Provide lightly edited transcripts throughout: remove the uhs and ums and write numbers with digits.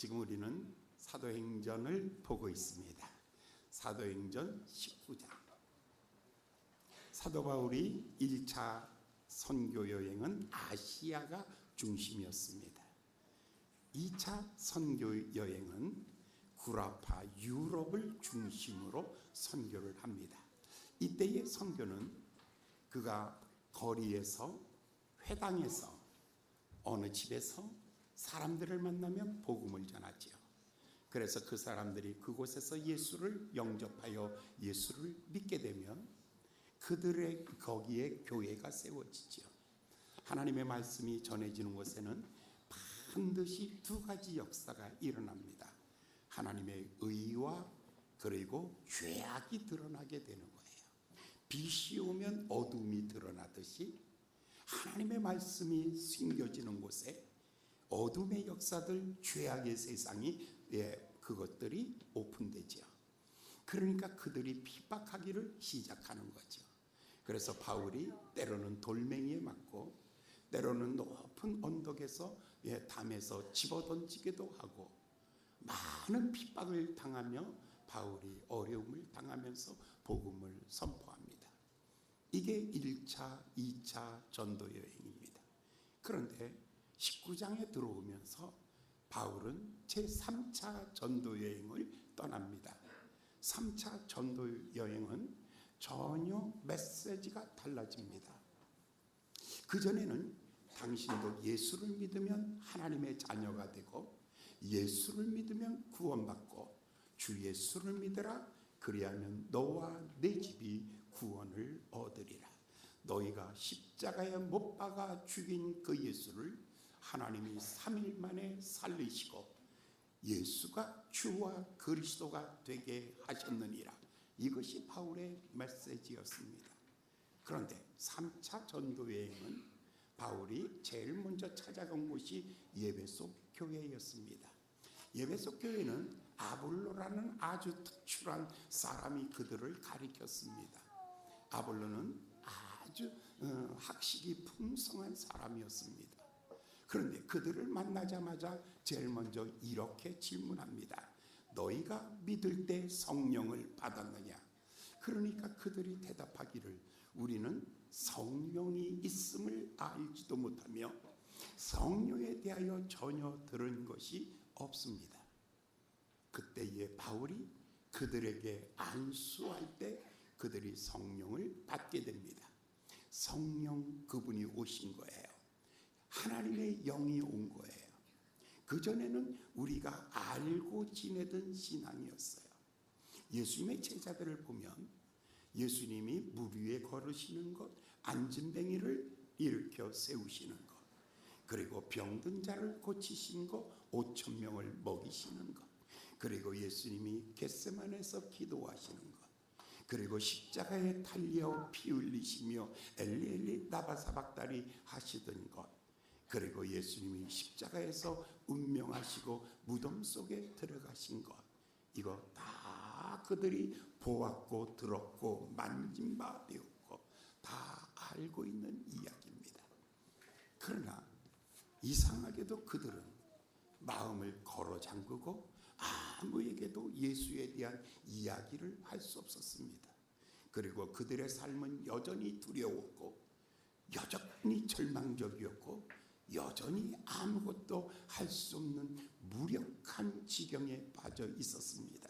지금 우리는 사도행전을 보고 있습니다. 사도행전 19장. 사도 바울이 1차 선교 여행은 아시아가 중심이었습니다. 2차 선교 여행은 구라파 유럽을 중심으로 선교를 합니다. 이때의 선교는 그가 거리에서, 회당에서, 어느 집에서 사람들을 만나면 복음을 전하지요. 그래서 그 사람들이 그곳에서 예수를 영접하여 예수를 믿게 되면 그들의 거기에 교회가 세워지지요. 하나님의 말씀이 전해지는 곳에는 반드시 두 가지 역사가 일어납니다. 하나님의 의와 그리고 죄악이 드러나게 되는 거예요. 빛이 오면 어둠이 드러나듯이 하나님의 말씀이 숨겨지는 곳에 어둠의 역사들, 죄악의 세상이 그것들이 오픈되죠. 그러니까 그들이 핍박하기를 시작하는 거죠. 그래서 바울이 때로는 돌멩이에 맞고 때로는 높은 언덕에서 담에서 집어던지기도 하고 많은 핍박을 당하며 바울이 어려움을 당하면서 복음을 선포합니다. 이게 1차, 2차 전도 여행입니다. 그런데 19장에 들어오면서 바울은 제3차 전도 여행을 떠납니다. 3차 전도 여행은 전혀 메시지가 달라집니다. 그전에는 당신도 예수를 믿으면 하나님의 자녀가 되고 예수를 믿으면 구원받고 주 예수를 믿으라 그리하면 너와 내 집이 구원을 얻으리라. 너희가 십자가에 못 박아 죽인 그 예수를 하나님이 3일 만에 살리시고 예수가 주와 그리스도가 되게 하셨느니라. 이것이 바울의 메시지였습니다. 그런데 3차 전도 여행은 바울이 제일 먼저 찾아간 곳이 에베소 교회였습니다. 에베소 교회는 아볼로라는 아주 특출한 사람이 그들을 가리켰습니다. 아볼로는 아주 학식이 풍성한 사람이었습니다. 그런데 그들을 만나자마자 제일 먼저 이렇게 질문합니다. 너희가 믿을 때 성령을 받았느냐? 그러니까 그들이 대답하기를 우리는 성령이 있음을 알지도 못하며 성령에 대하여 전혀 들은 것이 없습니다. 그때에 바울이 그들에게 안수할 때 그들이 성령을 받게 됩니다. 성령 그분이 오신 거예요. 하나님의 영이 온 거예요. 그전에는 우리가 알고 지내던 신앙이었어요. 예수님의 제자들을 보면 예수님이 물 위에 걸으시는 것, 안진뱅이를 일으켜 세우시는 것, 그리고 병든 자를 고치신 것, 5천 명을 먹이시는 것, 그리고 예수님이 겟세마네에서 기도하시는 것, 그리고 십자가에 달려 피 흘리시며 엘리 엘리 나바사박다리 하시던 것, 그리고 예수님이 십자가에서 운명하시고 무덤 속에 들어가신 것, 이거 다 그들이 보았고 들었고 만진 바 되었고 다 알고 있는 이야기입니다. 그러나 이상하게도 그들은 마음을 걸어 잠그고 아무에게도 예수에 대한 이야기를 할 수 없었습니다. 그리고 그들의 삶은 여전히 두려웠고 여전히 절망적이었고 여전히 아무것도 할 수 없는 무력한 지경에 빠져 있었습니다.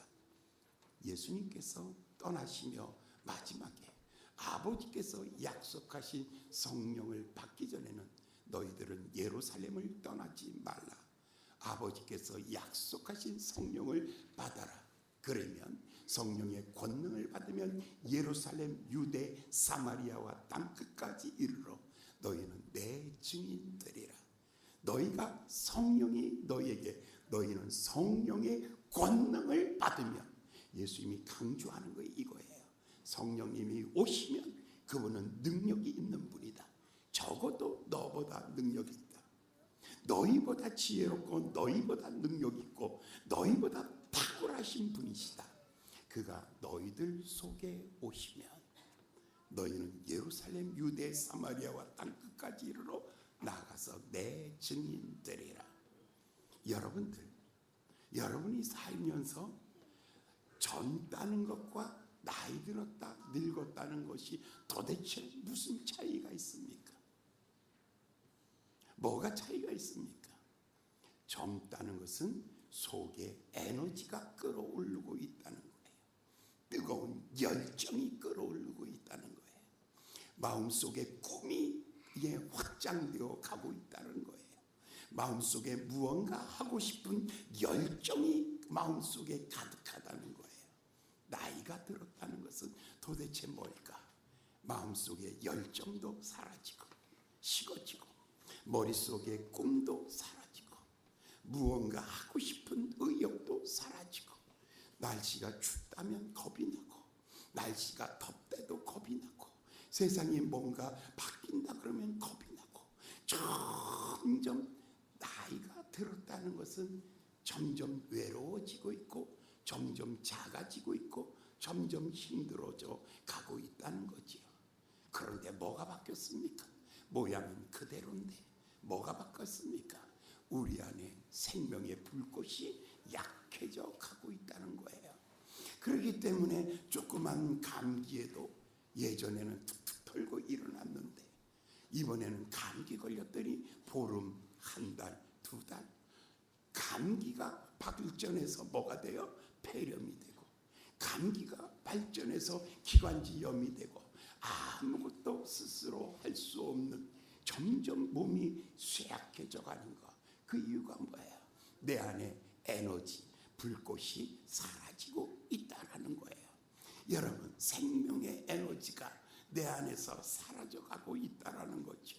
예수님께서 떠나시며 마지막에 아버지께서 약속하신 성령을 받기 전에는 너희들은 예루살렘을 떠나지 말라. 아버지께서 약속하신 성령을 받아라. 그러면 성령의 권능을 받으면 예루살렘, 유대, 사마리아와 땅끝까지 이르러 너희는 내 증인되리라. 너희가 성령이 너희는 성령의 권능을 받으면 예수님이 강조하는 거 이거예요. 성령님이 오시면 그분은 능력이 있는 분이다. 적어도 너보다 능력이 있다. 너희보다 지혜롭고 너희보다 능력 있고 너희보다 탁월하신 분이시다. 그가 너희들 속에 오시면 너희는 예루살렘, 유대, 사마리아와 땅끝까지 이르러 나가서 내 증인 되리라. 여러분들, 여러분이 살면서 젊다는 것과 나이 들었다, 늙었다는 것이 도대체 무슨 차이가 있습니까? 뭐가 차이가 있습니까? 젊다는 것은 속에 에너지가 끌어오르고 있다는 거예요. 뜨거운 열정이 끌어오르고 있다는 거예요. 마음속에 꿈이 확장되어 가고 있다는 거예요. 마음속에 무언가 하고 싶은 열정이 마음속에 가득하다는 거예요. 나이가 들었다는 것은 도대체 뭘까? 마음속에 열정도 사라지고 식어지고 머릿속에 꿈도 사라지고 무언가 하고 싶은 의욕도 사라지고 날씨가 춥다면 겁이 나고 날씨가 덥대도 겁이 나고 세상에 뭔가 바뀐다 그러면 겁이 나고 점점 나이가 들었다는 것은 점점 외로워지고 있고 점점 작아지고 있고 점점 힘들어져 가고 있다는 거지요. 그런데 뭐가 바뀌었습니까? 모양은 그대로인데 뭐가 바뀌었습니까? 우리 안에 생명의 불꽃이 약해져 가고 있다는 거예요. 그렇기 때문에 조그만 감기에도 예전에는 툭툭 털고 일어났는데 이번에는 감기 걸렸더니 보름, 한 달, 두 달 감기가 발전해서 뭐가 돼요? 폐렴이 되고 감기가 발전해서 기관지염이 되고 아무것도 스스로 할 수 없는 점점 몸이 쇠약해져 가는 거. 그 이유가 뭐예요? 내 안에 에너지, 불꽃이 사라지고 있다는 거예요. 여러분, 생명의 에너지가 내 안에서 사라져가고 있다는 거죠.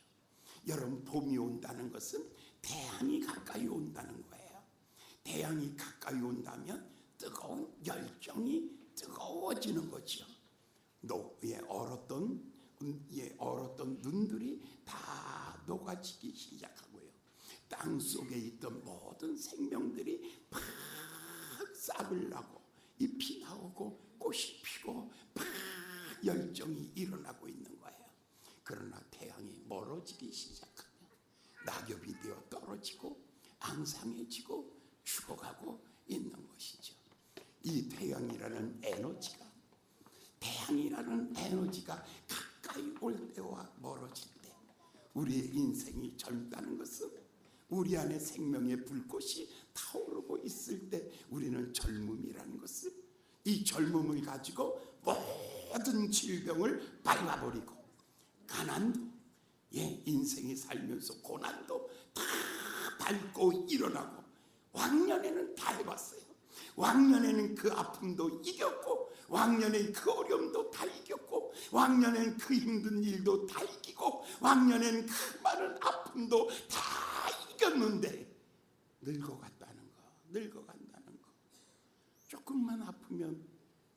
여러분, 봄이 온다는 것은 태양이 가까이 온다는 거예요. 태양이 가까이 온다면 뜨거운 열정이 뜨거워지는 거죠. 얼었던 눈들이 다 녹아지기 시작하고요. 땅 속에 있던 모든 생명들이 팍 싹을 나고 잎이 나오고 꽃이 피고 팍 열정이 일어나고 있는 거예요. 그러나 태양이 멀어지기 시작하면 낙엽이 되어 떨어지고 앙상해지고 죽어가고 있는 것이죠. 이 태양이라는 에너지가 가까이 올 때와 멀어질 때 우리의 인생이 젊다는 것은 우리 안에 생명의 불꽃이 타오르고 있을 때 우리는 젊음이라는 것을 이 젊음을 가지고 모든 질병을 밟아버리고 가난도 인생이 살면서 고난도 다 밟고 일어나고 왕년에는 다 해봤어요. 왕년에는 그 아픔도 이겼고 왕년에 그 어려움도 다 이겼고 왕년에는 그 힘든 일도 다 이기고 왕년에는 그 많은 아픔도 다 이겼는데 늙어간다는 거. 조금만 아프면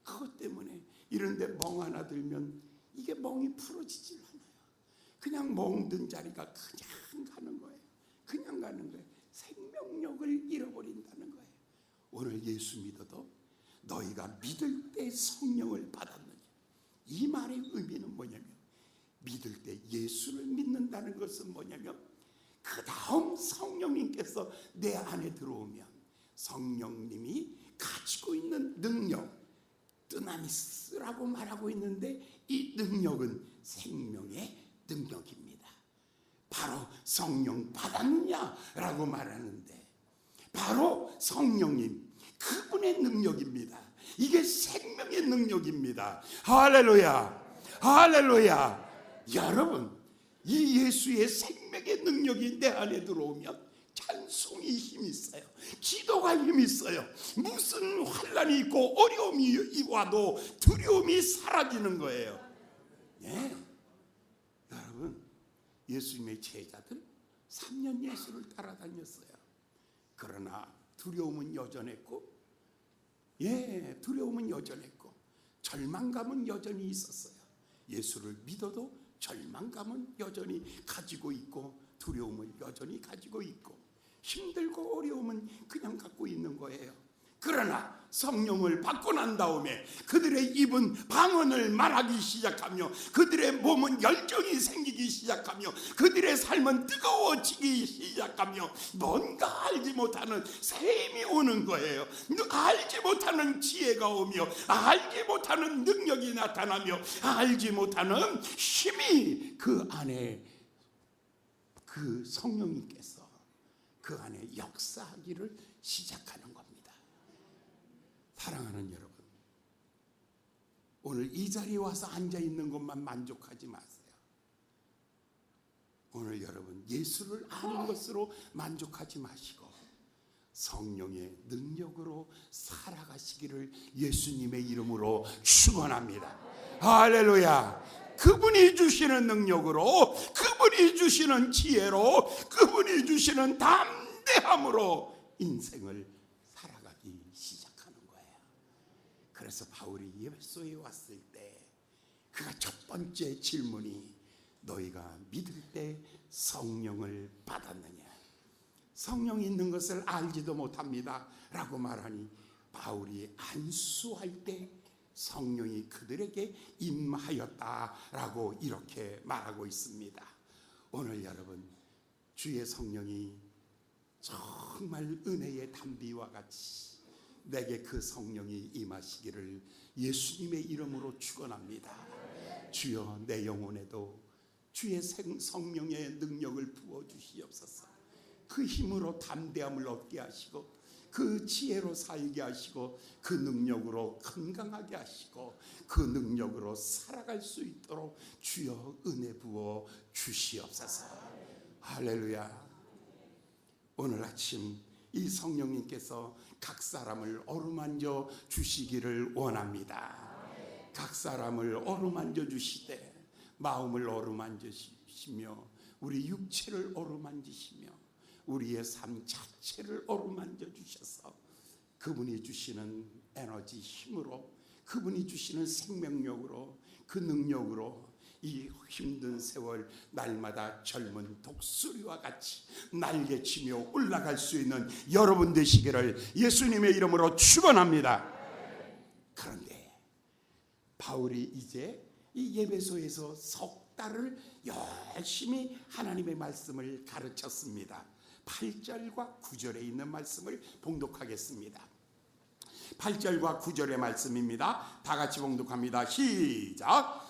그것 때문에 이런데 멍 하나 들면 이게 멍이 풀어지질 않아요. 그냥 멍든 자리가 그냥 가는 거예요. 생명력을 잃어버린다는 거예요. 오늘 예수 믿어도 너희가 믿을 때 성령을 받았느냐. 이 말의 의미는 뭐냐면 믿을 때 예수를 믿는다는 것은 뭐냐면 그 다음 성령님께서 내 안에 들어오면 성령님이 가지고 있는 능력, 뜨나미스라고 말하고 있는데 이 능력은 생명의 능력입니다. 바로 성령 받았느냐라고 말하는데 바로 성령님 그분의 능력입니다. 이게 생명의 능력입니다. 할렐루야. 여러분, 이 예수의 생명의 능력이 내 안에 들어오면 찬송이 힘이 있어요. 기도가 힘이 있어요. 무슨 환난이 있고 어려움이 와도 두려움이 사라지는 거예요. 여러분, 예수님의 제자들 3년 예수를 따라다녔어요. 그러나 두려움은 여전했고 절망감은 여전히 있었어요. 예수를 믿어도 절망감은 여전히 가지고 있고 두려움은 여전히 가지고 있고 힘들고 어려움은 그냥 갖고 있는 거예요. 그러나 성령을 받고 난 다음에 그들의 입은 방언을 말하기 시작하며 그들의 몸은 열정이 생기기 시작하며 그들의 삶은 뜨거워지기 시작하며 뭔가 알지 못하는 셈이 오는 거예요. 알지 못하는 지혜가 오며 알지 못하는 능력이 나타나며 알지 못하는 힘이 그 안에, 그 성령님께서 그 안에 역사하기를 시작하는 겁니다. 사랑하는 여러분, 오늘 이 자리에 와서 앉아있는 것만 만족하지 마세요. 오늘 여러분 예수를 아는 것으로 만족하지 마시고 성령의 능력으로 살아가시기를 예수님의 이름으로 축원합니다. 할렐루야. 그분이 주시는 능력으로, 그분이 주시는 지혜로, 그분이 주시는 담대함으로 인생을 살아가기 시작하는 거예요. 그래서 바울이 에베소에 왔을 때 그가 첫 번째 질문이 너희가 믿을 때 성령을 받았느냐, 성령이 있는 것을 알지도 못합니다 라고 말하니 바울이 안수할 때 성령이 그들에게 임하였다라고 이렇게 말하고 있습니다. 오늘 여러분 주의 성령이 정말 은혜의 담비와 같이 내게 그 성령이 임하시기를 예수님의 이름으로 축원합니다. 주여 내 영혼에도 주의 성령의 능력을 부어주시옵소서. 그 힘으로 담대함을 얻게 하시고 그 지혜로 살게 하시고 그 능력으로 건강하게 하시고 그 능력으로 살아갈 수 있도록 주여 은혜 부어 주시옵소서. 할렐루야. 오늘 아침 이 성령님께서 각 사람을 어루만져 주시기를 원합니다. 각 사람을 어루만져 주시되 마음을 어루만지시며 우리 육체를 어루만지시며 우리의 삶 자체를 어루만져 주셔서 그분이 주시는 에너지 힘으로, 그분이 주시는 생명력으로, 그 능력으로 이 힘든 세월 날마다 젊은 독수리와 같이 날개치며 올라갈 수 있는 여러분 되시기를 예수님의 이름으로 축원합니다. 그런데 바울이 이제 이 에베소에서 석 달을 열심히 하나님의 말씀을 가르쳤습니다. 8절과 9절에 있는 말씀을 봉독하겠습니다. 8절과 9절의 말씀입니다. 다 같이 봉독합니다. 시작.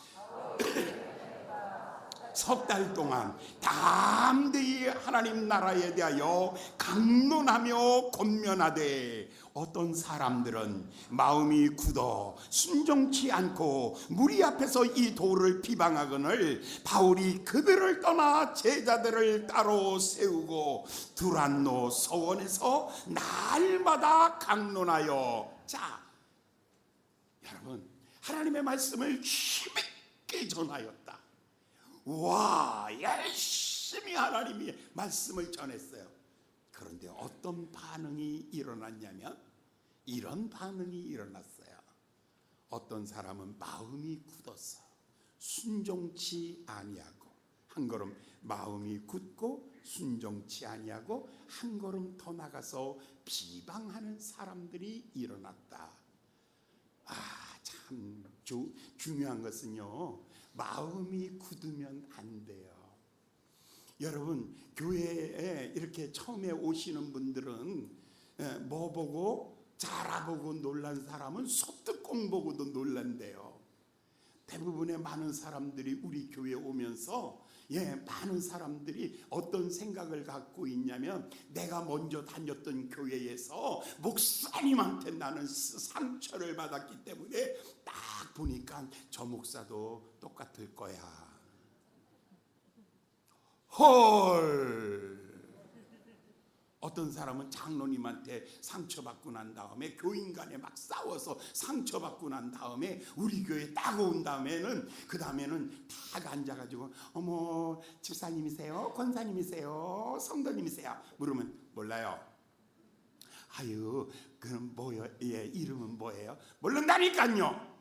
석 달 동안 담대히 하나님 나라에 대하여 강론하며 권면하되 어떤 사람들은 마음이 굳어 순종치 않고 무리 앞에서 이 도를 비방하거늘 바울이 그들을 떠나 제자들을 따로 세우고 두란노 서원에서 날마다 강론하여. 자, 여러분 하나님의 말씀을 힘있게 전하였다. 와, 열심히 하나님의 말씀을 전했어요. 그런데 어떤 반응이 일어났냐면 이런 반응이 일어났어요. 어떤 사람은 마음이 굳어서 순종치 아니하고, 한 걸음 마음이 굳고 순종치 아니하고 한 걸음 더 나가서 비방하는 사람들이 일어났다. 참 중요한 것은요, 마음이 굳으면 안 돼요. 여러분 교회에 이렇게 처음에 오시는 분들은 뭐 보고 잘 알아보고 놀란 사람은 소뚜껑 보고도 놀란대요. 대부분의 많은 사람들이 우리 교회에 오면서 많은 사람들이 어떤 생각을 갖고 있냐면 내가 먼저 다녔던 교회에서 목사님한테 나는 상처를 받았기 때문에 딱 보니까 저 목사도 똑같을 거야. 헐. 어떤 사람은 장로님한테 상처받고 난 다음에 교인 간에 막 싸워서 상처받고 난 다음에 우리 교회에 딱 온 다음에는 그 다음에는 딱 앉아가지고 어머 집사님이세요? 권사님이세요? 성도님이세요? 물으면 몰라요. 아유 그럼 뭐요? 이름은 뭐예요? 모른다니까요.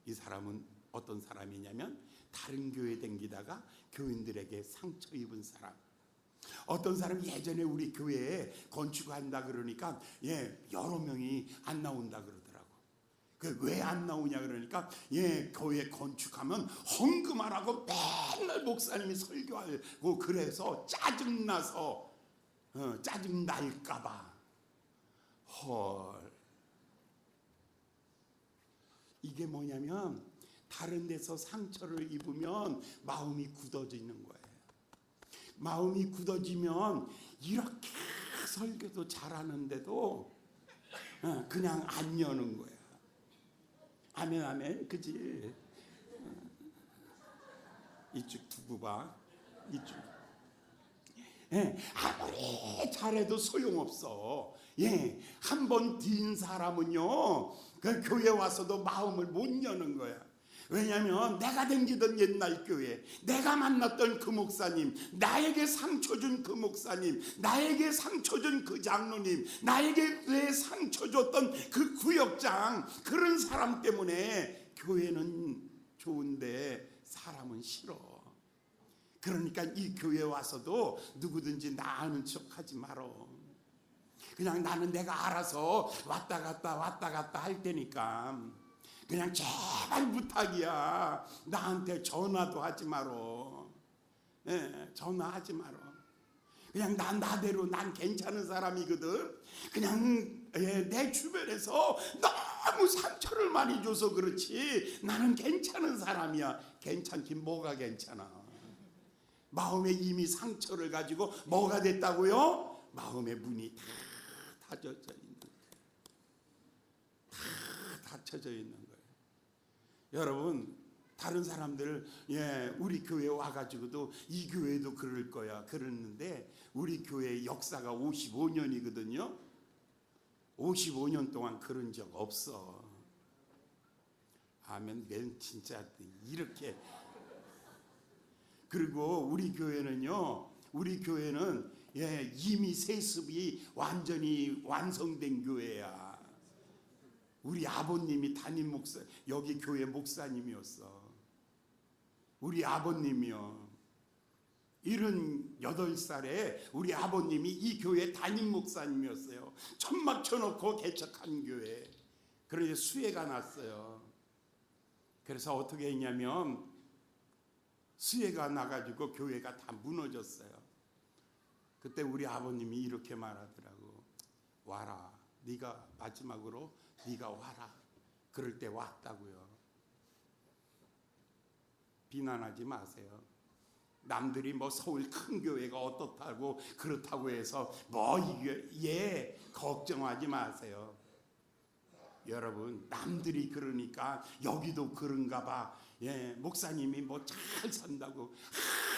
이 사람은 어떤 사람이냐면 다른 교회 댕기다가 교인들에게 상처 입은 사람, 어떤 사람이 예전에 우리 교회에 건축한다 그러니까 여러 명이 안 나온다 그러더라고. 그 왜 안 나오냐 그러니까 교회 건축하면 헌금하라고 맨날 목사님이 설교하고 그래서 짜증나서 짜증 날까봐. 헐. 이게 뭐냐면 다른 데서 상처를 입으면 마음이 굳어지는 거예요. 마음이 굳어지면 이렇게 설교도 잘하는데도 그냥 안 여는 거야. 아멘 아멘. 그지? 이쪽 두고 봐. 이쪽. 아무리 잘해도 소용없어. 한 번 뛴 사람은요 그 교회 와서도 마음을 못 여는 거야. 왜냐하면 내가 댕기던 옛날 교회, 내가 만났던 그 목사님, 나에게 상처 준 그 목사님, 나에게 상처 준 그 장로님, 나에게 왜 상처 줬던 그 구역장, 그런 사람 때문에 교회는 좋은데 사람은 싫어. 그러니까 이 교회 와서도 누구든지 나 아는 척 하지 말어. 그냥 나는 내가 알아서 왔다 갔다 할 테니까 그냥 제발 부탁이야. 나한테 전화도 하지 말어. 전화하지 말어. 그냥 난 나대로 난 괜찮은 사람이거든. 그냥 내 주변에서 너무 상처를 많이 줘서 그렇지 나는 괜찮은 사람이야. 괜찮긴 뭐가 괜찮아. 마음에 이미 상처를 가지고 뭐가 됐다고요? 마음의 문이 다 닫혀져 있는 거예요. 다 닫혀져 있는 거예요. 여러분, 다른 사람들 우리 교회 와가지고도 이 교회도 그럴 거야 그랬는데 우리 교회 역사가 55년이거든요. 55년 동안 그런 적 없어. 아멘. 맨 진짜 이렇게. 그리고 우리 교회는 이미 세습이 완전히 완성된 교회야. 우리 아버님이 담임 목사, 여기 교회 목사님이었어. 우리 아버님이요. 78살에 우리 아버님이 이 교회 담임 목사님이었어요. 천막 쳐놓고 개척한 교회. 그런데 수해가 났어요. 그래서 어떻게 했냐면 수해가 나가지고 교회가 다 무너졌어요. 그때 우리 아버님이 이렇게 말하더라고. 와라. 네가 마지막으로 네가 와라. 그럴 때 왔다고요. 비난하지 마세요. 남들이 뭐 서울 큰 교회가 어떻다고 그렇다고 해서 걱정하지 마세요. 여러분, 남들이 그러니까 여기도 그런가 봐. 목사님이 뭐 잘 산다고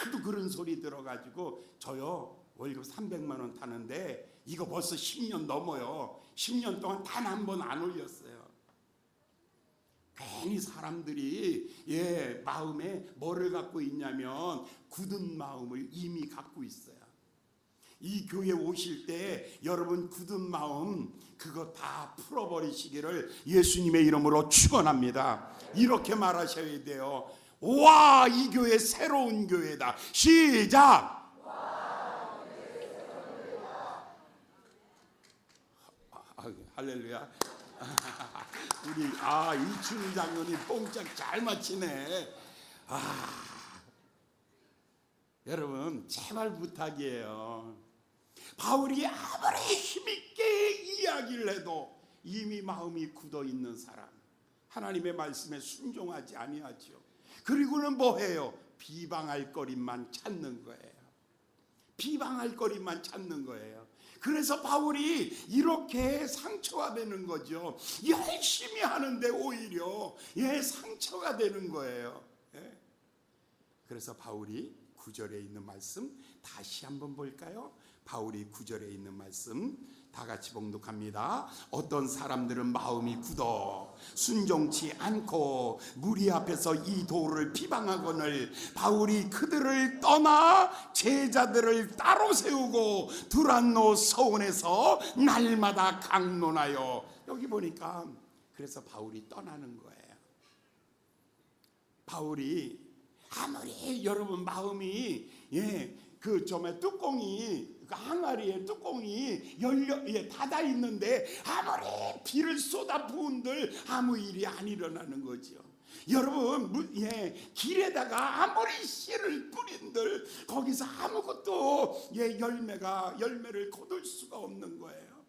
하도 그런 소리 들어가지고 저요 월급 300만 원 타는데 이거 벌써 10년 넘어요. 10년 동안 단 한 번 안 올렸어요. 괜히 사람들이 마음에 뭐를 갖고 있냐면 굳은 마음을 이미 갖고 있어요. 이 교회 오실 때 여러분 굳은 마음 그거 다 풀어버리시기를 예수님의 이름으로 축원합니다. 이렇게 말하셔야 돼요. 와, 이 교회 새로운 교회다. 시작. 할렐루야. 우리 이춘희 장로님 뽕짝 잘 맞히네. 여러분 제발 부탁이에요. 바울이 아무리 힘있게 이야기를 해도 이미 마음이 굳어 있는 사람, 하나님의 말씀에 순종하지 아니하죠. 그리고는 뭐해요? 비방할 거리만 찾는 거예요. 비방할 거리만 찾는 거예요. 그래서 바울이 이렇게 상처가 되는 거죠. 열심히 하는데 오히려 상처가 되는 거예요. 그래서 바울이 9절에 있는 말씀 다시 한번 볼까요? 바울이 9절에 있는 말씀 다 같이 봉독합니다. 어떤 사람들은 마음이 굳어 순종치 않고 무리 앞에서 이 도를 비방하거늘 바울이 그들을 떠나 제자들을 따로 세우고 두란노 서원에서 날마다 강론하여. 여기 보니까 그래서 바울이 떠나는 거예요. 바울이 아무리 여러분 마음이 그 점에 뚜껑이, 그 항아리에 뚜껑이 닫아 있는데 아무리 비를 쏟아 부은들 아무 일이 안 일어나는 거죠. 여러분, 길에다가 아무리 씨를 뿌린들 거기서 아무것도 열매를 거둘 수가 없는 거예요.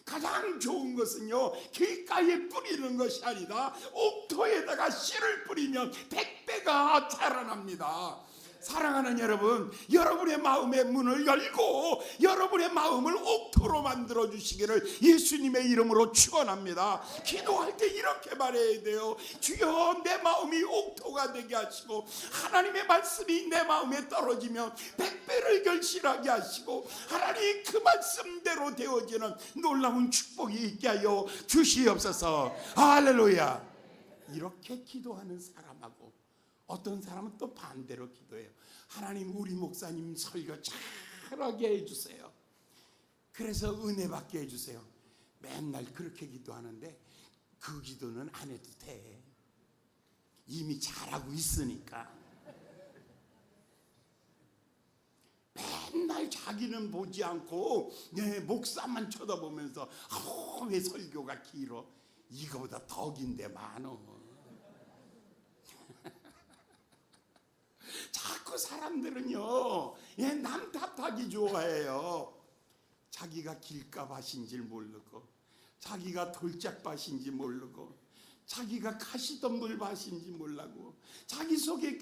가장 좋은 것은요, 길가에 뿌리는 것이 아니라 옥토에다가 씨를 뿌리면 100배가 자라납니다. 사랑하는 여러분, 여러분의 마음의 문을 열고 여러분의 마음을 옥토로 만들어 주시기를 예수님의 이름으로 축원합니다. 기도할 때 이렇게 말해야 돼요. 주여, 내 마음이 옥토가 되게 하시고 하나님의 말씀이 내 마음에 떨어지면 100배를 결실하게 하시고 하나님 그 말씀대로 되어지는 놀라운 축복이 있게 하여 주시옵소서. 할렐루야. 이렇게 기도하는 사람하고 어떤 사람은 또 반대로 기도해요. 하나님, 우리 목사님 설교 잘하게 해주세요. 그래서 은혜 받게 해주세요. 맨날 그렇게 기도하는데 그 기도는 안 해도 돼. 이미 잘하고 있으니까. 맨날 자기는 보지 않고 목사만 쳐다보면서 왜 설교가 길어? 이거보다 더 긴데 많어. 자꾸 사람들은요, 남 탓하기 좋아해요. 자기가 길가밭인 줄 모르고, 자기가 돌짝밭인지 모르고, 자기가 가시덤불밭인지 몰라고, 자기 속에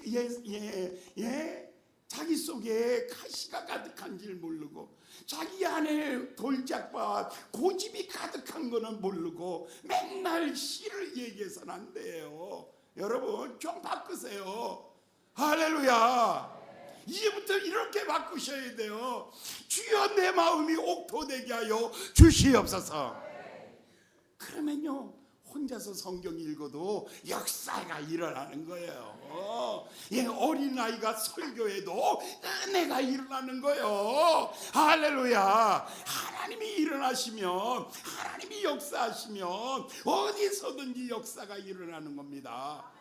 자기 속에 가시가 가득한 줄 모르고, 자기 안에 돌짝밭 고집이 가득한 거는 모르고 맨날 씨를 얘기해서는 안 돼요. 여러분, 좀 바꾸세요. 할렐루야. 이제부터 이렇게 바꾸셔야 돼요. 주여, 내 마음이 옥토되게 하여 주시옵소서. 그러면요, 혼자서 성경 읽어도 역사가 일어나는 거예요. 어린아이가 설교해도 은혜가 일어나는 거예요. 할렐루야. 하나님이 일어나시면, 하나님이 역사하시면 어디서든지 역사가 일어나는 겁니다.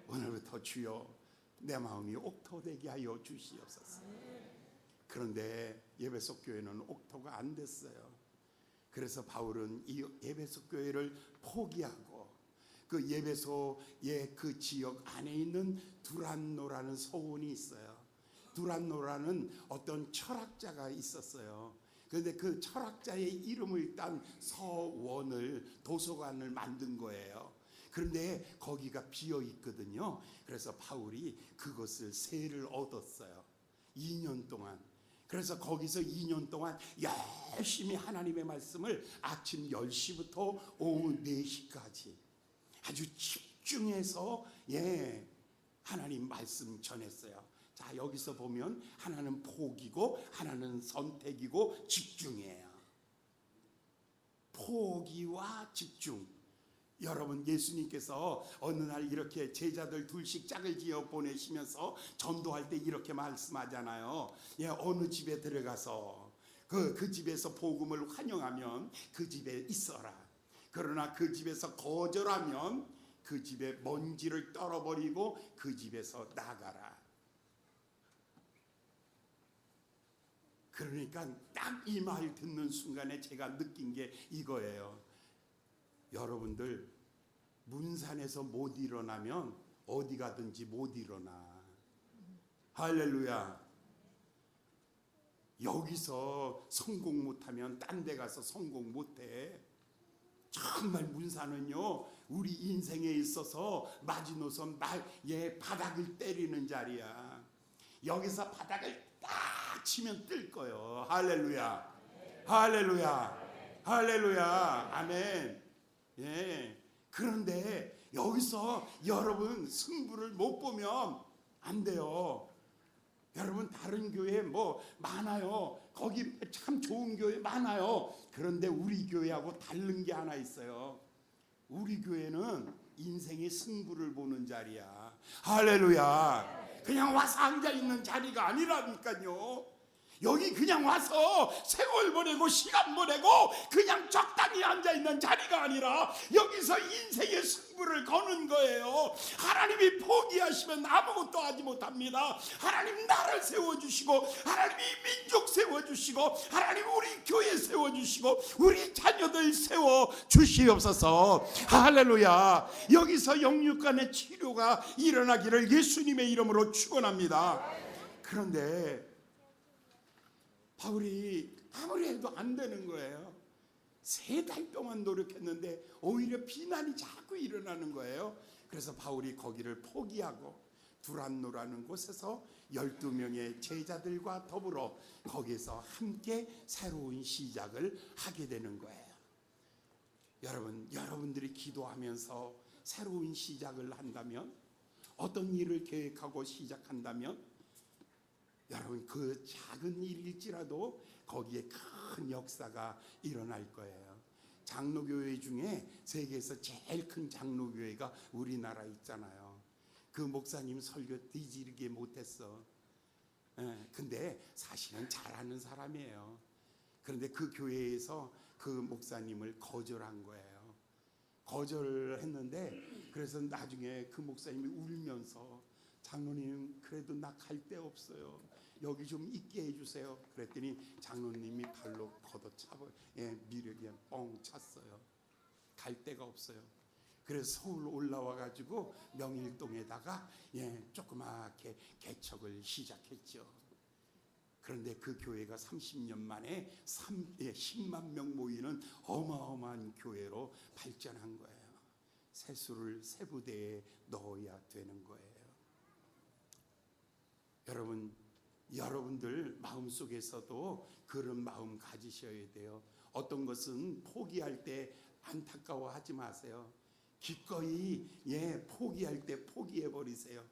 오늘부터 주여, 내 마음이 옥토되게 하여 주시옵소서. 그런데 에베소 교회는 옥토가 안 됐어요. 그래서 바울은 이 에베소 교회를 포기하고 그 에베소의 그 지역 안에 있는 두란노라는 서원이 있어요. 두란노라는 어떤 철학자가 있었어요. 그런데 그 철학자의 이름을 딴 서원을, 도서관을 만든 거예요. 그런데 거기가 비어 있거든요. 그래서 바울이 그것을 세를 얻었어요. 2년 동안. 그래서 거기서 2년 동안 열심히 하나님의 말씀을 아침 10시부터 오후 4시까지 아주 집중해서 하나님 말씀 전했어요. 자, 여기서 보면 하나는 포기고 하나는 선택이고 집중이에요. 포기와 집중. 여러분, 예수님께서 어느 날 이렇게 제자들 둘씩 짝을 지어 보내시면서 전도할 때 이렇게 말씀하잖아요. 어느 집에 들어가서 그 집에서 복음을 환영하면 그 집에 있어라. 그러나 그 집에서 거절하면 그 집에 먼지를 떨어버리고 그 집에서 나가라. 그러니까 딱 이 말 듣는 순간에 제가 느낀 게 이거예요. 여러분들, 문산에서 못 일어나면 어디 가든지 못 일어나. 할렐루야. 여기서 성공 못하면 딴 데 가서 성공 못해. 정말 문산은요, 우리 인생에 있어서 마지노선 바닥을 때리는 자리야. 여기서 바닥을 딱 치면 뜰 거예요. 할렐루야. 할렐루야. 할렐루야. 아멘. 그런데 여기서 여러분 승부를 못 보면 안 돼요. 여러분, 다른 교회 뭐 많아요. 거기 참 좋은 교회 많아요. 그런데 우리 교회하고 다른 게 하나 있어요. 우리 교회는 인생의 승부를 보는 자리야. 할렐루야. 그냥 와서 앉아 있는 자리가 아니라니까요. 여기 그냥 와서 세월 보내고 시간 보내고 그냥 적당히 앉아있는 자리가 아니라 여기서 인생의 승부를 거는 거예요. 하나님이 포기하시면 아무것도 하지 못합니다. 하나님 나를 세워주시고, 하나님이 민족 세워주시고, 하나님 우리 교회 세워주시고, 우리 자녀들 세워주시옵소서. 할렐루야. 여기서 영육간의 치료가 일어나기를 예수님의 이름으로 축원합니다. 그런데 바울이 아무리 해도 안 되는 거예요. 3달 동안 노력했는데 오히려 비난이 자꾸 일어나는 거예요. 그래서 바울이 거기를 포기하고 두란노라는 곳에서 12명의 제자들과 더불어 거기서 함께 새로운 시작을 하게 되는 거예요. 여러분들이 기도하면서 새로운 시작을 한다면, 어떤 일을 계획하고 시작한다면 여러분 그 작은 일일지라도 거기에 큰 역사가 일어날 거예요. 장로교회 중에 세계에서 제일 큰 장로교회가 우리나라 있잖아요. 그 목사님 설교 뒤지르게 못했어. 근데 사실은 잘하는 사람이에요. 그런데 그 교회에서 그 목사님을 거절한 거예요. 거절했는데 그래서 나중에 그 목사님이 울면서 장로님 그래도 나 갈 데 없어요. 여기 좀 있게 해주세요. 그랬더니 장로님이 발로 걷어차고 미력에 뻥 찼어요. 갈 데가 없어요. 그래서 서울 올라와 가지고 명일동에다가 조그맣게 개척을 시작했죠. 그런데 그 교회가 30년 만에 10만 명 모이는 어마어마한 교회로 발전한 거예요. 세수를 세 부대에 넣어야 되는 거예요. 여러분들 마음속에서도 그런 마음 가지셔야 돼요. 어떤 것은 포기할 때 안타까워하지 마세요. 기꺼이 포기할 때 포기해 버리세요.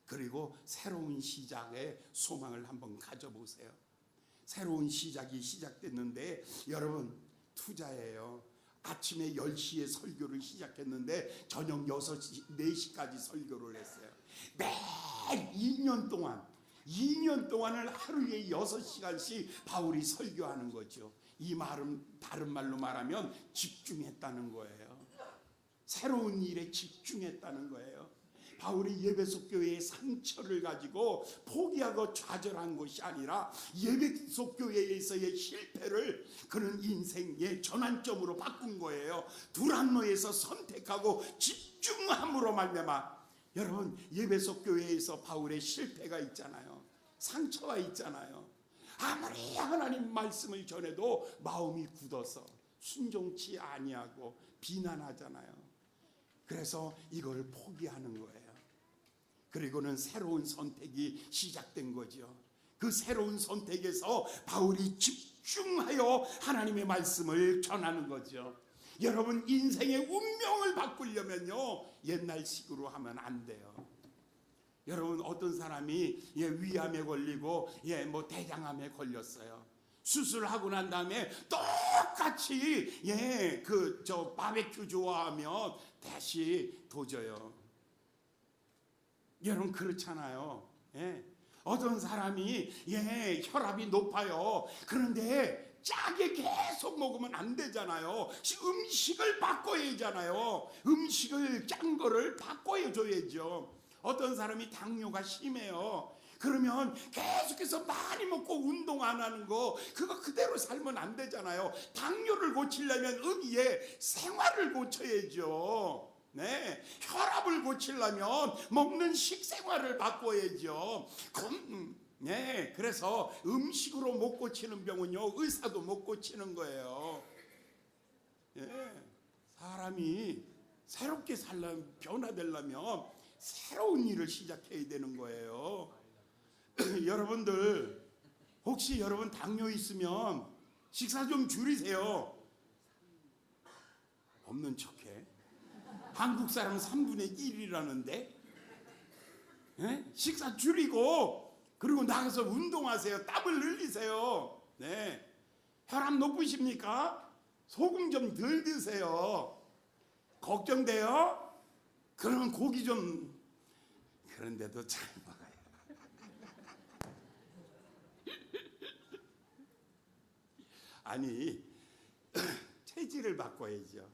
그리고 새로운 시작에 소망을 한번 가져보세요. 새로운 시작이 시작됐는데 여러분 투자예요. 아침에 10시에 설교를 시작했는데 저녁 6시, 4시까지 설교를 했어요. 매일 2년 동안을 하루에 6시간씩 바울이 설교하는 거죠. 이 말은 다른 말로 말하면 집중했다는 거예요. 새로운 일에 집중했다는 거예요. 바울이 예배소 교회의 상처를 가지고 포기하고 좌절한 것이 아니라 예배소 교회에서의 실패를 그는 인생의 전환점으로 바꾼 거예요. 두란노에서 선택하고 집중함으로 말미암아. 여러분 예배소 교회에서 바울의 실패가 있잖아요. 상처가 있잖아요. 아무리 하나님 말씀을 전해도 마음이 굳어서 순종치 아니하고 비난하잖아요. 그래서 이걸 포기하는 거예요. 그리고는 새로운 선택이 시작된 거죠. 그 새로운 선택에서 바울이 집중하여 하나님의 말씀을 전하는 거죠. 여러분 인생의 운명을 바꾸려면요 옛날식으로 하면 안 돼요. 여러분 어떤 사람이 위암에 걸리고 대장암에 걸렸어요. 수술하고 난 다음에 똑같이 바베큐 좋아하면 다시 도져요. 여러분 그렇잖아요. 어떤 사람이 혈압이 높아요. 그런데 짜게 계속 먹으면 안 되잖아요. 음식을 바꿔야 하잖아요. 음식을 짠 거를 바꿔 줘야죠. 어떤 사람이 당뇨가 심해요. 그러면 계속해서 많이 먹고 운동 안 하는 거 그거 그대로 살면 안 되잖아요. 당뇨를 고치려면 생활을 고쳐야죠. 혈압을 고치려면 먹는 식생활을 바꿔야죠. 그래서 음식으로 못 고치는 병은요 의사도 못 고치는 거예요. 사람이 새롭게 살려면 변화되려면 새로운 일을 시작해야 되는 거예요. 여러분들 혹시 여러분 당뇨 있으면 식사 좀 줄이세요. 없는 척해. 한국 사람은 3분의 1이라는데 식사 줄이고 그리고 나가서 운동하세요. 땀을 흘리세요. 혈압 높으십니까? 소금 좀 덜 드세요. 걱정돼요? 그러면 고기 좀 그런데도 잘 먹어요. 아니 체질을 바꿔야죠.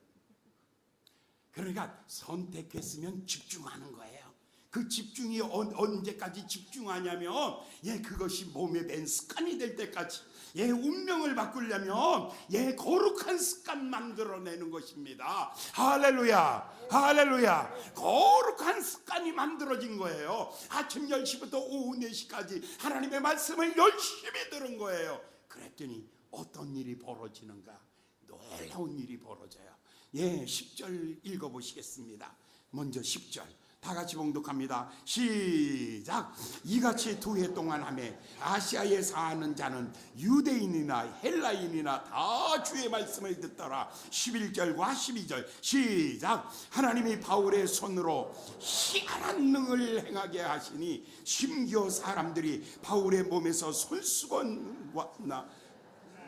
그러니까 선택했으면 집중하는 거예요. 그 집중이 언제까지 집중하냐면 그것이 몸에 밴 습관이 될 때까지 운명을 바꾸려면 거룩한 습관 만들어내는 것입니다. 할렐루야, 할렐루야. 거룩한 습관이 만들어진 거예요. 아침 10시부터 오후 4시까지 하나님의 말씀을 열심히 들은 거예요. 그랬더니 어떤 일이 벌어지는가? 놀라운 일이 벌어져요. 10절 읽어보시겠습니다. 먼저 10절 다 같이 봉독합니다. 시작. 이같이 2해 동안 하매 아시아에 사는 자는 유대인이나 헬라인이나 다 주의 말씀을 듣더라. 11절과 12절 시작. 하나님이 바울의 손으로 희한한 능을 행하게 하시니 심지어 사람들이 바울의 몸에서 손수건과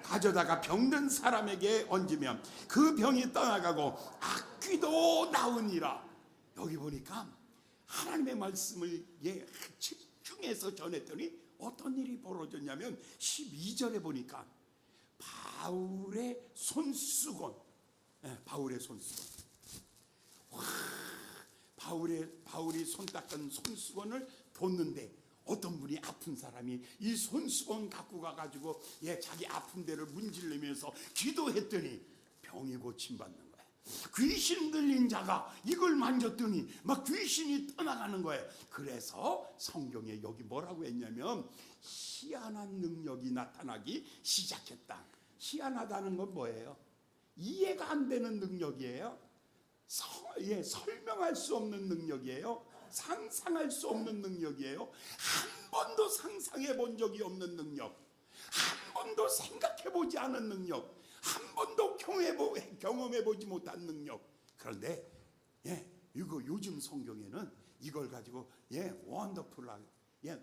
가져다가 병든 사람에게 얹으면 그 병이 떠나가고 악귀도 나으니라. 여기 보니까 하나님의 말씀을 집중해서 전했더니 어떤 일이 벌어졌냐면 12절에 보니까 바울의 손수건, 바울의 손수건, 바울이 손 닦은 손수건을 뒀는데 어떤 분이 아픈 사람이 이 손수건 갖고 가가지고 자기 아픈 데를 문지르면서 기도했더니 병이 고침받는 거예요. 귀신 들린 자가 이걸 만졌더니 막 귀신이 떠나가는 거예요. 그래서 성경에 여기 뭐라고 했냐면 희한한 능력이 나타나기 시작했다. 희한하다는 건 뭐예요? 이해가 안 되는 능력이에요. 설명할 수 없는 능력이에요. 상상할 수 없는 능력이에요. 한 번도 상상해 본 적이 없는 능력, 한 번도 생각해 보지 않은 능력, 한 번도 경험해 보지 못한 능력. 그런데 이거 요즘 성경에는 이걸 가지고 원더풀한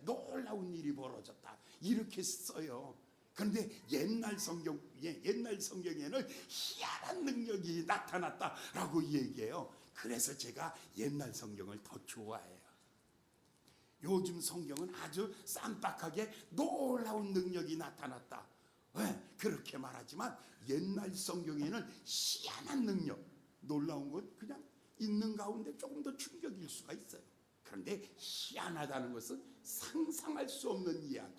놀라운 일이 벌어졌다 이렇게 써요. 그런데 옛날 성경에는 희한한 능력이 나타났다라고 얘기해요. 그래서 제가 옛날 성경을 더 좋아해요. 요즘 성경은 아주 쌈박하게 놀라운 능력이 나타났다 그렇게 말하지만 옛날 성경에는 희한한 능력, 놀라운 건 그냥 있는 가운데 조금 더 충격일 수가 있어요. 그런데 희한하다는 것은 상상할 수 없는 이야기,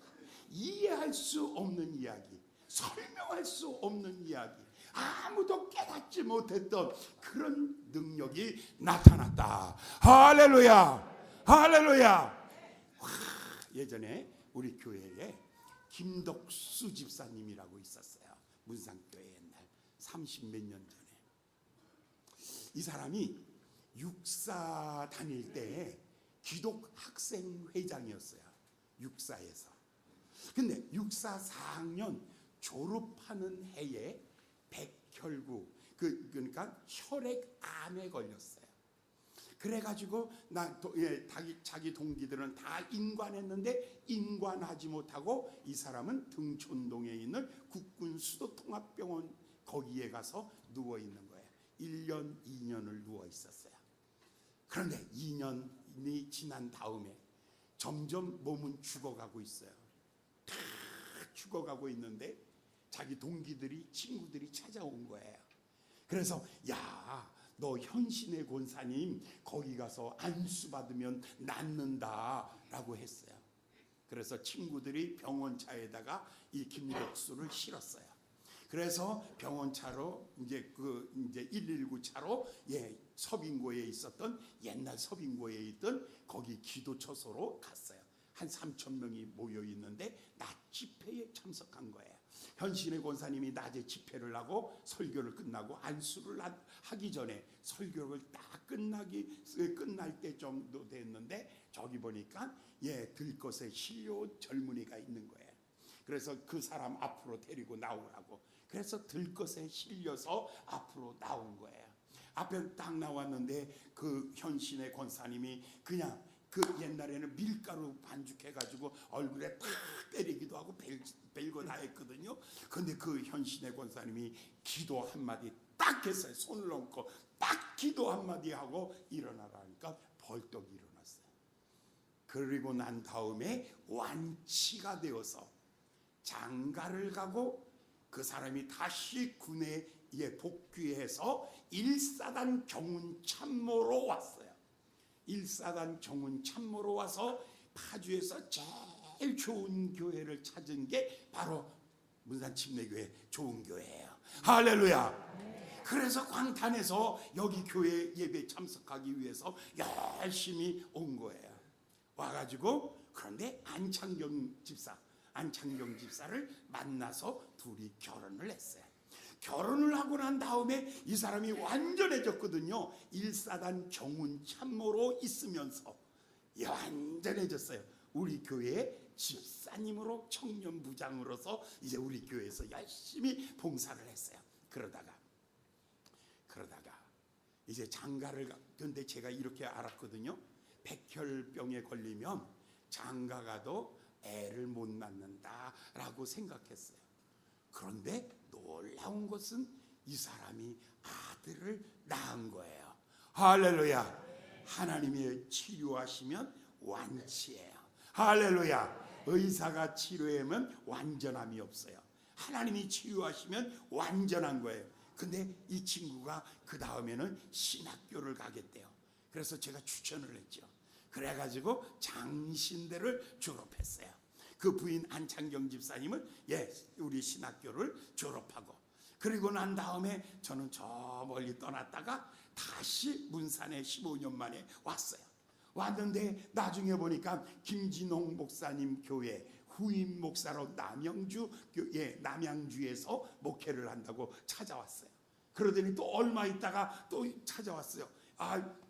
이해할 수 없는 이야기, 설명할 수 없는 이야기, 아무도 깨닫지 못했던 그런 능력이 나타났다. 할렐루야, 할렐루야. 예전에 우리 교회에 김덕수 집사님이라고 있었어요. 문상교회 옛날 30몇 년 전에. 이 사람이 육사 다닐 때 기독 학생 회장이었어요. 육사에서. 근데 육사 4학년 졸업하는 해에 백혈구, 그러니까 혈액암에 걸렸어요. 그래가지고 자기 동기들은 다 인관했는데 인관하지 못하고 이 사람은 등촌동에 있는 국군 수도통합병원 거기에 가서 누워 있는 거예요. 1년, 2년을 누워 있었어요. 그런데 2년이 지난 다음에 점점 몸은 죽어가고 있어요. 다 죽어가고 있는데 자기 동기들이, 친구들이 찾아온 거예요. 그래서 너 현신의 권사님 거기 가서 안수 받으면 낫는다라고 했어요. 그래서 친구들이 병원차에다가 이 김덕수를 실었어요. 그래서 병원차로 이제 119 차로 서빙고에 있었던 옛날 서빙고에 있던 거기 기도처소로 갔어요. 한 3,000명이 모여 있는데 낮 집회에 참석한 거예요. 현신의 권사님이 낮에 집회를 하고 설교를 끝나고 안수를 하기 전에 설교를 딱 끝날 때 정도 됐는데 저기 보니까 들것에 실려온 젊은이가 있는 거예요. 그래서 그 사람 앞으로 데리고 나오라고. 그래서 들것에 실려서 앞으로 나온 거예요. 앞에 딱 나왔는데 그 현신의 권사님이 그냥 그 옛날에는 밀가루 반죽해가지고 얼굴에 탁 때리기도 하고 별거 다 했거든요. 근데 그 현신의 권사님이 기도 한마디 딱 했어요. 손을 얹고 딱 기도 한마디 하고 일어나라니까 벌떡 일어났어요. 그리고 난 다음에 완치가 되어서 장가를 가고 그 사람이 다시 군에 복귀해서 1사단 경운 참모로 왔어요. 1사단 경운 참모로 와서 파주에서 제일 좋은 교회를 찾은 게 바로 문산 침례교회 좋은 교회예요. 할렐루야. 그래서 광탄에서 여기 교회 예배 참석하기 위해서 열심히 온 거예요. 와가지고 그런데 안창경 집사를 만나서 둘이 결혼을 했어요. 결혼을 하고 난 다음에 이 사람이 완전해졌거든요. 1사단 경운 참모로 있으면서 완전해졌어요. 우리 교회의 집사님으로 청년부장으로서 이제 우리 교회에서 열심히 봉사를 했어요. 그러다가 이제 장가를 근데 제가 이렇게 알았거든요. 백혈병에 걸리면 장가가도 애를 못 낳는다라고 생각했어요. 그런데 놀라운 것은 이 사람이 아들을 낳은 거예요. 할렐루야. 하나님이 치료하시면 완치예요. 할렐루야. 의사가 치료하면 완전함이 없어요. 하나님이 치유하시면 완전한 거예요. 근데 이 친구가 그 다음에는 신학교를 가겠대요. 그래서 제가 추천을 했죠. 그래가지고 장신대를 졸업했어요. 그 부인 안창경 집사님은 우리 신학교를 졸업하고, 그리고 난 다음에 저는 저 멀리 떠났다가 다시 문산에 15년 만에 왔어요. 왔는데 나중에 보니까 김진홍 목사님 교회 후임 목사로 남양주에서 목회를 한다고 찾아왔어요. 그러더니 또 얼마 있다가 또 찾아왔어요.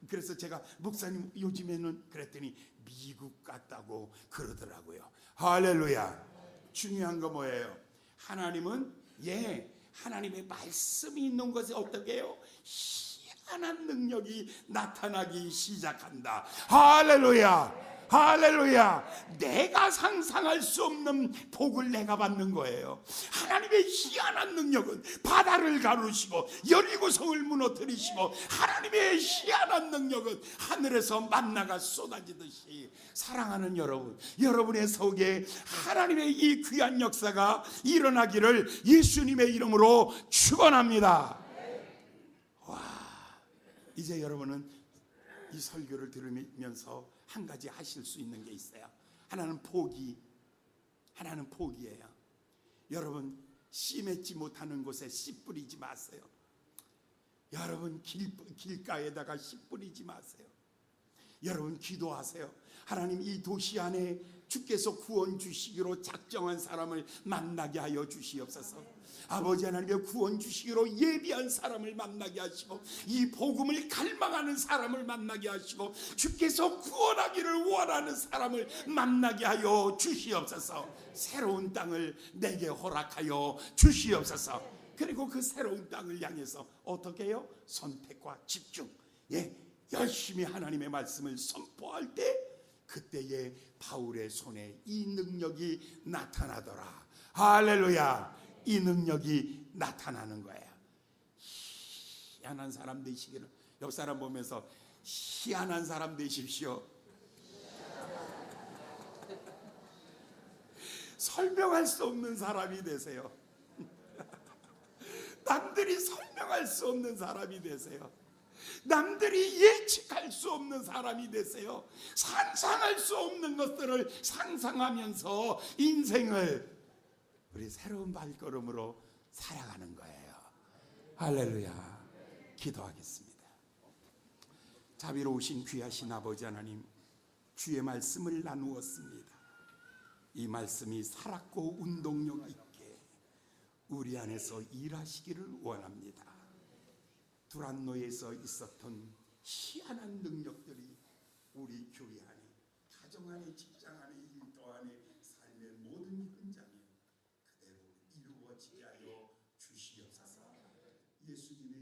그래서 제가 목사님 요즘에는 그랬더니 미국 갔다고 그러더라고요. 할렐루야. 중요한 거 뭐예요? 하나님은 하나님의 말씀이 있는 것에 어떻게 해요? 희한한 능력이 나타나기 시작한다. 할렐루야. 할렐루야. 내가 상상할 수 없는 복을 내가 받는 거예요. 하나님의 희한한 능력은 바다를 가르시고 여리고성을 무너뜨리시고, 하나님의 희한한 능력은 하늘에서 만나가 쏟아지듯이, 사랑하는 여러분의 속에 하나님의 이 귀한 역사가 일어나기를 예수님의 이름으로 축원합니다. 이제 여러분은 이 설교를 들으면서 한 가지 하실 수 있는 게 있어요. 하나는 포기예요. 여러분, 씨 맺지 못하는 곳에 씨 뿌리지 마세요. 여러분, 길가에다가 씨 뿌리지 마세요. 여러분, 기도하세요. 하나님, 이 도시 안에 주께서 구원 주시기로 작정한 사람을 만나게 하여 주시옵소서. 아버지 하나님의 구원 주시기로 예비한 사람을 만나게 하시고, 이 복음을 갈망하는 사람을 만나게 하시고, 주께서 구원하기를 원하는 사람을 만나게 하여 주시옵소서. 새로운 땅을 내게 허락하여 주시옵소서. 그리고 그 새로운 땅을 향해서 어떻게 해요? 선택과 집중. 열심히 하나님의 말씀을 선포할 때, 그때에 바울의 손에 이 능력이 나타나더라. 할렐루야. 이 능력이 나타나는 거예요. 희한한 사람 되시기를. 옆 사람 보면서 희한한 사람 되십시오. 설명할 수 없는 사람이 되세요. 남들이 설명할 수 없는 사람이 되세요. 남들이 예측할 수 없는 사람이 되세요. 상상할 수 없는 것들을 상상하면서 인생을 우리 새로운 발걸음으로 살아가는 거예요. 할렐루야. 기도하겠습니다. 자비로우신 귀하신 아버지 하나님, 주의 말씀을 나누었습니다. 이 말씀이 살았고 운동력 있게 우리 안에서 일하시기를 원합니다. 두란노에서 있었던 희한한 능력들이 우리 교회 안에, 가정 안에, 직장 안에, 일터 안에, 삶의 모든 현장에 그대로 이루어지게 하여 주시옵소서. 예수님의